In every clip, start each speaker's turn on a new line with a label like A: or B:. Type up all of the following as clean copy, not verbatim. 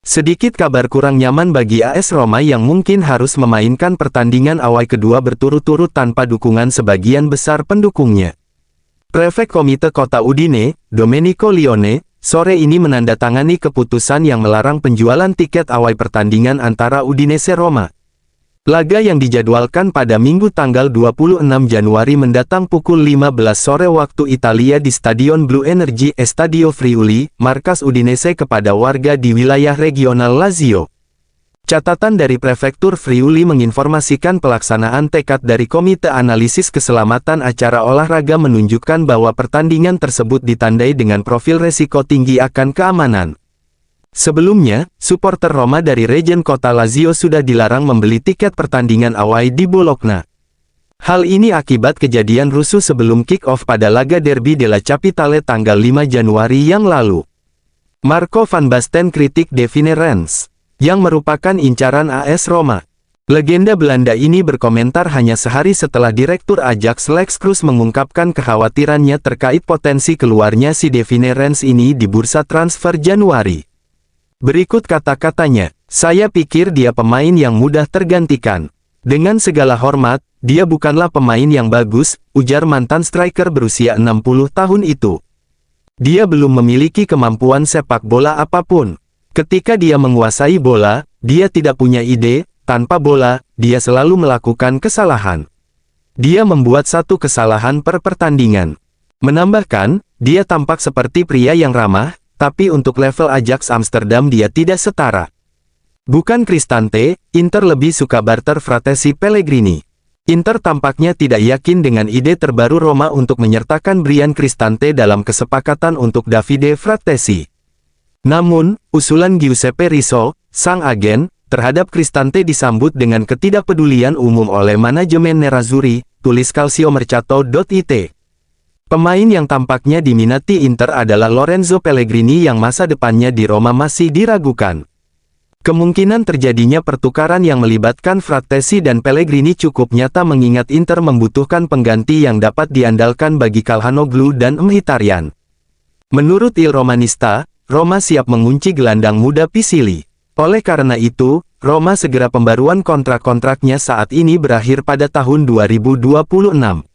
A: Sedikit kabar kurang nyaman bagi AS Roma yang mungkin harus memainkan pertandingan awal kedua berturut-turut tanpa dukungan sebagian besar pendukungnya. Prefek Komite Kota Udine, Domenico Lione, sore ini menandatangani keputusan yang melarang penjualan tiket awal pertandingan antara Udinese Roma. Laga yang dijadwalkan pada Minggu tanggal 26 Januari mendatang pukul 15 sore waktu Italia di Stadion Blu Energy Stadio Friuli, markas Udinese kepada warga di wilayah regional Lazio. Catatan dari Prefektur Friuli menginformasikan pelaksanaan tekad dari Komite Analisis Keselamatan Acara Olahraga menunjukkan bahwa pertandingan tersebut ditandai dengan profil resiko tinggi akan keamanan. Sebelumnya, supporter Roma dari region kota Lazio sudah dilarang membeli tiket pertandingan awal di Bologna. Hal ini akibat kejadian rusuh sebelum kick-off pada laga Derby della Capitale tanggal 5 Januari yang lalu. Marco van Basten kritik Devine Rens, yang merupakan incaran AS Roma. Legenda Belanda ini berkomentar hanya sehari setelah Direktur Ajax Lex Kroes mengungkapkan kekhawatirannya terkait potensi keluarnya si Devine Rens ini di bursa transfer Januari. Berikut kata-katanya, "Saya pikir dia pemain yang mudah tergantikan. Dengan segala hormat, dia bukanlah pemain yang bagus," ujar mantan striker berusia 60 tahun itu. "Dia belum memiliki kemampuan sepak bola apapun. Ketika dia menguasai bola, dia tidak punya ide, tanpa bola, dia selalu melakukan kesalahan. Dia membuat satu kesalahan per pertandingan." Menambahkan, "Dia tampak seperti pria yang ramah, tapi untuk level Ajax Amsterdam dia tidak setara." Bukan Cristante, Inter lebih suka barter Frattesi Pellegrini. Inter tampaknya tidak yakin dengan ide terbaru Roma untuk menyertakan Bryan Cristante dalam kesepakatan untuk Davide Frattesi. Namun, usulan Giuseppe Rizzo, sang agen, terhadap Cristante disambut dengan ketidakpedulian umum oleh manajemen Nerazzurri, tulis Calciomercato.it. Pemain yang tampaknya diminati Inter adalah Lorenzo Pellegrini yang masa depannya di Roma masih diragukan. Kemungkinan terjadinya pertukaran yang melibatkan Frattesi dan Pellegrini cukup nyata mengingat Inter membutuhkan pengganti yang dapat diandalkan bagi Calhanoglu dan Mkhitaryan. Menurut Il Romanista, Roma siap mengunci gelandang muda Pisili. Oleh karena itu, Roma segera pembaruan kontrak-kontraknya saat ini berakhir pada tahun 2026.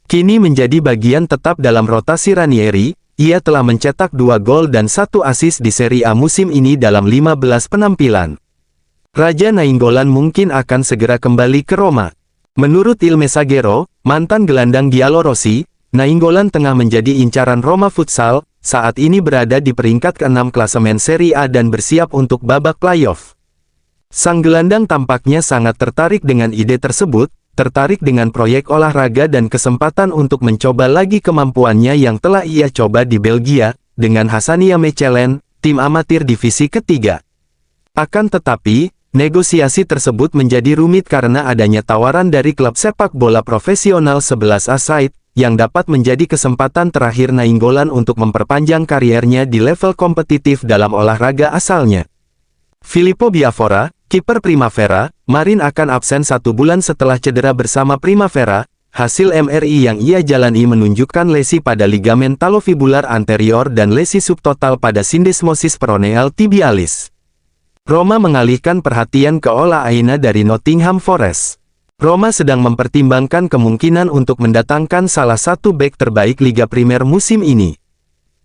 A: Kini menjadi bagian tetap dalam rotasi Ranieri, ia telah mencetak 2 gol dan 1 assist di Serie A musim ini dalam 15 penampilan. Raja Nainggolan mungkin akan segera kembali ke Roma. Menurut Il Messaggero, mantan gelandang Giallorossi, Nainggolan tengah menjadi incaran Roma Futsal, saat ini berada di peringkat ke-6 klasemen Serie A dan bersiap untuk babak playoff. Sang gelandang tampaknya sangat tertarik dengan ide tersebut, tertarik dengan proyek olahraga dan kesempatan untuk mencoba lagi kemampuannya yang telah ia coba di Belgia, dengan Hassania Mechelen, tim amatir divisi ketiga. Akan tetapi, negosiasi tersebut menjadi rumit karena adanya tawaran dari klub sepak bola profesional 11 A-side, yang dapat menjadi kesempatan terakhir Nainggolan untuk memperpanjang kariernya di level kompetitif dalam olahraga asalnya. Filippo Biafora, kiper Primavera, Marin akan absen 1 bulan setelah cedera bersama Primavera. Hasil MRI yang ia jalani menunjukkan lesi pada ligamen talofibular anterior dan lesi subtotal pada syndesmosis peroneal tibialis. Roma mengalihkan perhatian ke Ola Aina dari Nottingham Forest. Roma sedang mempertimbangkan kemungkinan untuk mendatangkan salah satu bek terbaik Liga Primer musim ini.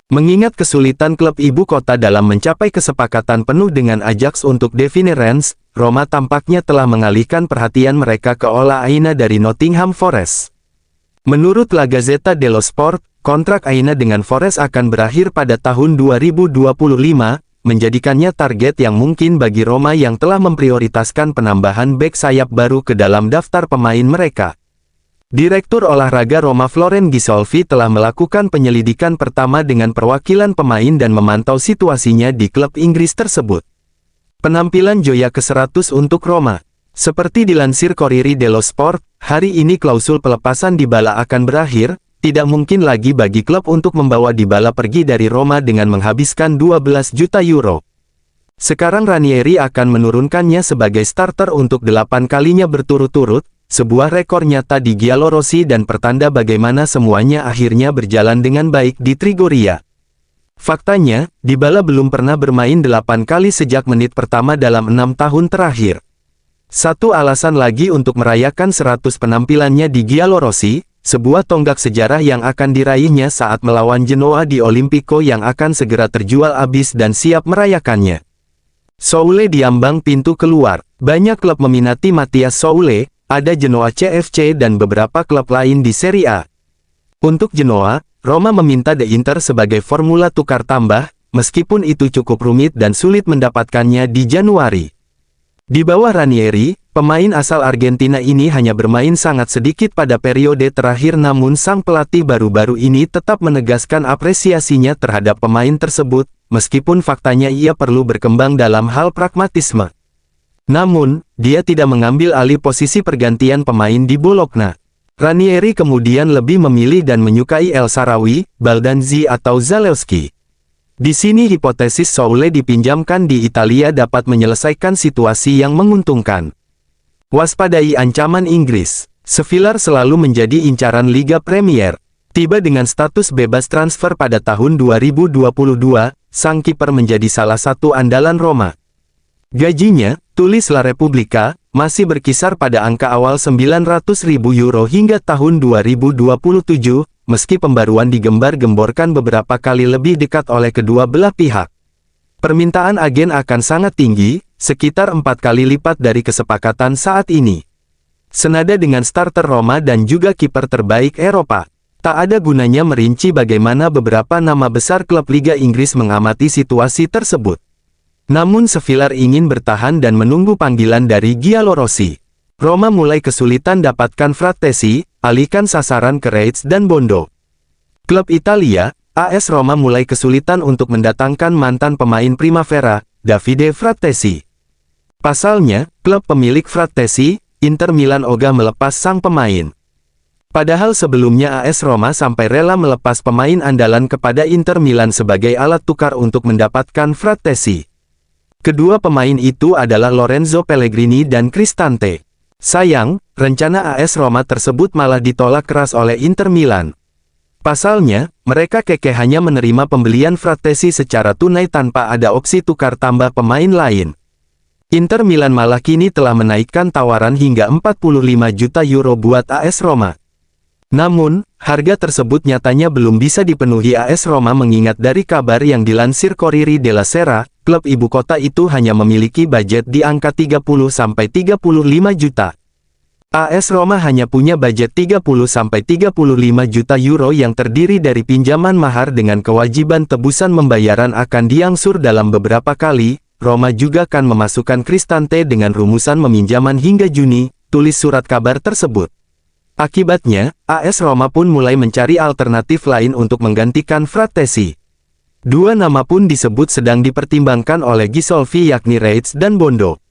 A: Mengingat kesulitan klub ibu kota dalam mencapai kesepakatan penuh dengan Ajax untuk Devine Rens, Roma tampaknya telah mengalihkan perhatian mereka ke Ola Aina dari Nottingham Forest. Menurut La Gazzetta dello Sport, kontrak Aina dengan Forest akan berakhir pada tahun 2025, menjadikannya target yang mungkin bagi Roma yang telah memprioritaskan penambahan bek sayap baru ke dalam daftar pemain mereka. Direktur Olahraga Roma Floren Ghisolfi telah melakukan penyelidikan pertama dengan perwakilan pemain dan memantau situasinya di klub Inggris tersebut. Penampilan Joya ke-100 untuk Roma. Seperti dilansir Corriere dello Sport, hari ini klausul pelepasan Dybala akan berakhir, tidak mungkin lagi bagi klub untuk membawa Dybala pergi dari Roma dengan menghabiskan 12 juta euro. Sekarang Ranieri akan menurunkannya sebagai starter untuk 8 kalinya berturut-turut, sebuah rekor nyata di Giallorossi dan pertanda bagaimana semuanya akhirnya berjalan dengan baik di Trigoria. Faktanya, Dybala belum pernah bermain 8 kali sejak menit pertama dalam 6 tahun terakhir. Satu alasan lagi untuk merayakan 100 penampilannya di Giallorossi, sebuah tonggak sejarah yang akan diraihnya saat melawan Genoa di Olimpico yang akan segera terjual habis dan siap merayakannya. Soule diambang pintu keluar. Banyak klub meminati Matthias Soule, ada Genoa CFC dan beberapa klub lain di Serie A. Untuk Genoa, Roma meminta The Inter sebagai formula tukar tambah, meskipun itu cukup rumit dan sulit mendapatkannya di Januari. Di bawah Ranieri, pemain asal Argentina ini hanya bermain sangat sedikit pada periode terakhir, namun sang pelatih baru-baru ini tetap menegaskan apresiasinya terhadap pemain tersebut, meskipun faktanya ia perlu berkembang dalam hal pragmatisme. Namun, dia tidak mengambil alih posisi pergantian pemain di Bologna. Ranieri kemudian lebih memilih dan menyukai El Shaarawy, Baldanzi atau Zalewski. Di sini hipotesis Soule dipinjamkan di Italia dapat menyelesaikan situasi yang menguntungkan. Waspadai ancaman Inggris. Sevilla selalu menjadi incaran Liga Premier. Tiba dengan status bebas transfer pada tahun 2022, sang kiper menjadi salah satu andalan Roma. Gajinya, tulis La Repubblica, masih berkisar pada angka awal 900.000 euro hingga tahun 2027, meski pembaruan digembar-gemborkan beberapa kali lebih dekat oleh kedua belah pihak. Permintaan agen akan sangat tinggi, sekitar 4 kali lipat dari kesepakatan saat ini. Senada dengan starter Roma dan juga kiper terbaik Eropa, tak ada gunanya merinci bagaimana beberapa nama besar klub Liga Inggris mengamati situasi tersebut. Namun Sevilla ingin bertahan dan menunggu panggilan dari Giallorossi. Roma mulai kesulitan dapatkan Frattesi, alihkan sasaran ke Reiz dan Bondo. Klub Italia, AS Roma mulai kesulitan untuk mendatangkan mantan pemain Primavera, Davide Frattesi. Pasalnya, klub pemilik Frattesi, Inter Milan ogah melepas sang pemain. Padahal sebelumnya AS Roma sampai rela melepas pemain andalan kepada Inter Milan sebagai alat tukar untuk mendapatkan Frattesi. Kedua pemain itu adalah Lorenzo Pellegrini dan Cristante. Sayang, rencana AS Roma tersebut malah ditolak keras oleh Inter Milan. Pasalnya, mereka kekeh hanya menerima pembelian Frattesi secara tunai tanpa ada opsi tukar tambah pemain lain. Inter Milan malah kini telah menaikkan tawaran hingga 45 juta euro buat AS Roma. Namun, harga tersebut nyatanya belum bisa dipenuhi AS Roma mengingat dari kabar yang dilansir Corriere della Sera, klub ibu kota itu hanya memiliki budget di angka 30-35 juta. AS Roma hanya punya budget 30-35 juta euro yang terdiri dari pinjaman mahar dengan kewajiban tebusan pembayaran akan diangsur dalam beberapa kali. Roma juga akan memasukkan Cristante dengan rumusan meminjaman hingga Juni, tulis surat kabar tersebut. Akibatnya, AS Roma pun mulai mencari alternatif lain untuk menggantikan Frattesi. Dua nama pun disebut sedang dipertimbangkan oleh Gisolfi yakni Reiz dan Bondo.